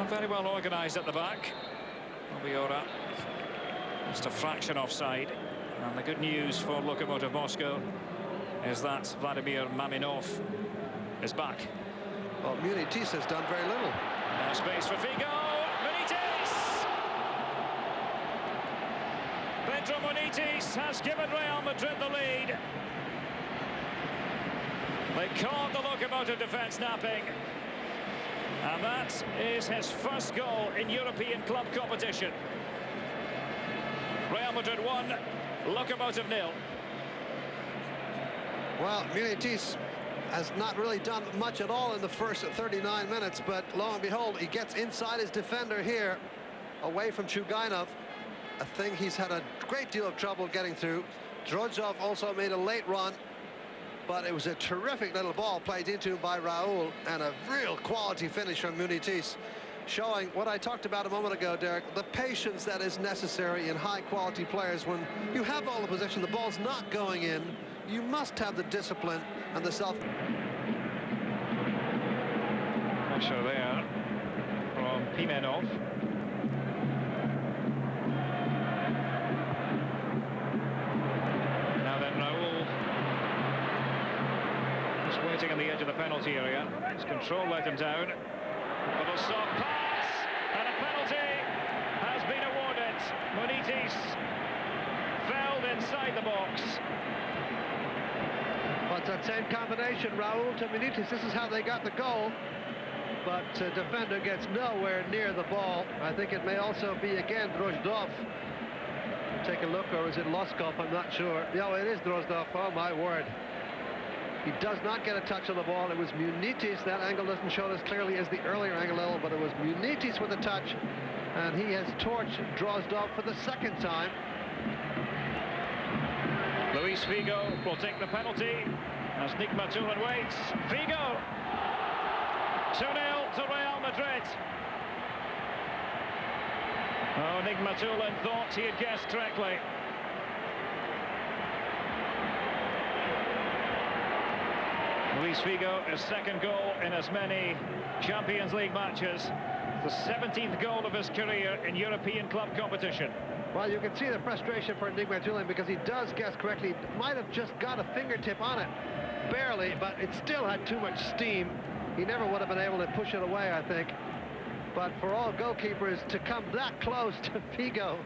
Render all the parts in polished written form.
Not very well organised at the back. Obiora just a fraction offside. And the good news for Lokomotiv Moscow is that Vladimir Maminov is back. Well, Munitis has done very little. Space for Figo. Munitis! Pedro Munitis has given Real Madrid the lead. They caught the Lokomotiv defence napping. And that is his first goal in European club competition. Real Madrid 1, Lokomotiv 0. Well, Munitis has not really done much at all in the first 39 minutes, but lo and behold, he gets inside his defender here, away from Chugainov, a thing he's had a great deal of trouble getting through. Drozov also made a late run, but it was a terrific little ball played into him by Raul, and a real quality finish from Munitis, showing what I talked about a moment ago, Derek, the patience that is necessary in high-quality players. When you have all the possession, the ball's not going in, you must have the discipline and the self... Pressure there from Pimenov. Now then, Raul is waiting on the edge of the penalty area. His control let him down. Little soft pass, and a penalty has been awarded. Munitis fell inside the box. Well, it's that same combination, Raul to Munitis. This is how they got the goal, but defender gets nowhere near the ball. I think it may also be, again, Drozdov. Take a look, or is it Loskov? I'm not sure. No, it is Drozdov. Oh, my word. He does not get a touch on the ball. It was Munitis. That angle doesn't show as clearly as the earlier angle, but it was Munitis with a touch, and he has torched Drozdov for the second time. Luis Figo will take the penalty as Nick Matulin waits. Figo! 2-0 to Real Madrid. Oh, Nick Matulin thought he had guessed correctly. Luis Figo, his second goal in as many Champions League matches. The 17th goal of his career in European club competition. Well, you can see the frustration for Nick Matulin because he does guess correctly. Might have just got a fingertip on it. Barely, but it still had too much steam. He never would have been able to push it away, I think. But for all goalkeepers to come that close to Figo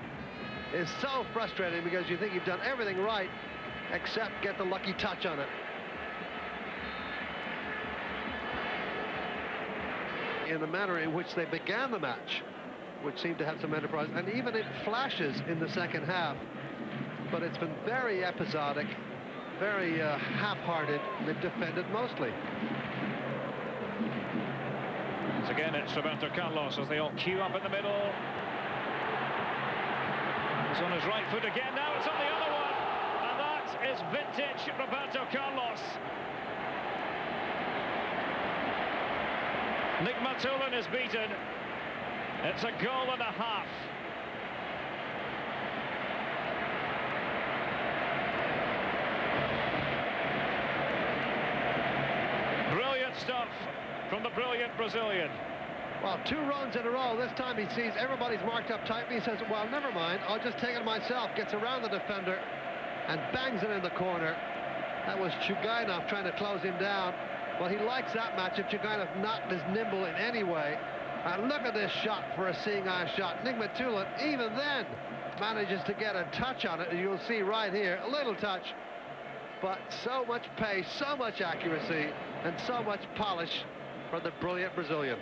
is so frustrating, because you think you've done everything right except get the lucky touch on it. In the manner in which they began the match, which seemed to have some enterprise, and even in flashes in the second half, but it's been very episodic, very half-hearted. They've defended mostly. Once again, it's Roberto Carlos as they all queue up in the middle. He's on his right foot again. Now it's on the other one, and that is vintage Roberto Carlos. Nick Matulin is beaten. It's a goal and a half. Brilliant stuff from the brilliant Brazilian. Well, 2 runs in a row. This time he sees everybody's marked up tightly. He says, well, never mind, I'll just take it myself. Gets around the defender and bangs it in the corner. That was Chugainov trying to close him down. Well, he likes that matchup. Chugainov not as nimble in any way. And look at this shot for a seeing-eye shot. Nick Matulin, even then, manages to get a touch on it. And you'll see right here, a little touch. But so much pace, so much accuracy, and so much polish from the brilliant Brazilian.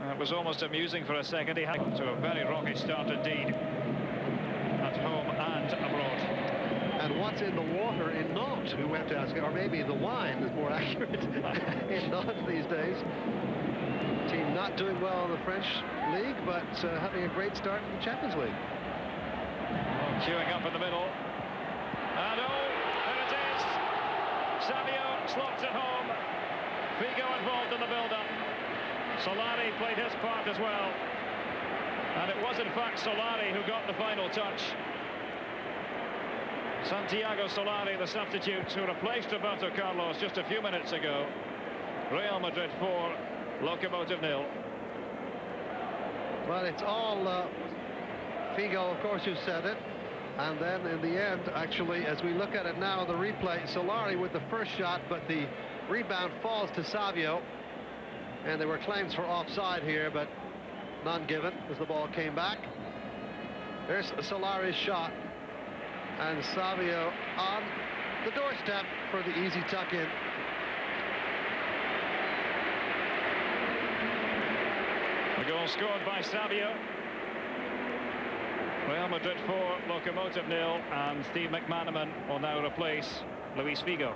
It was almost amusing for a second. He had to a very rocky start indeed, at home and abroad. And what's in the water in Nantes, we went to ask, or maybe the wine is more accurate in Nantes these days. Team not doing well in the French league, but having a great start in the Champions League. Oh, queuing up in the middle. And oh, there it is. Savio slots it home. Figo involved in the build-up. Solari played his part as well. And it was in fact Solari who got the final touch. Santiago Solari, the substitute, who replaced Roberto Carlos just a few minutes ago. Real Madrid 4, Lokomotiv 0. Well, it's all Figo, of course, who said it. And then in the end, actually, as we look at it now in the replay, Solari with the first shot, but the rebound falls to Savio. And there were claims for offside here, but none given as the ball came back. There's Solari's shot. And Savio on the doorstep for the easy tuck-in. The goal scored by Savio. Real Madrid 4, Lokomotiv 0, and Steve McManaman will now replace Luis Figo.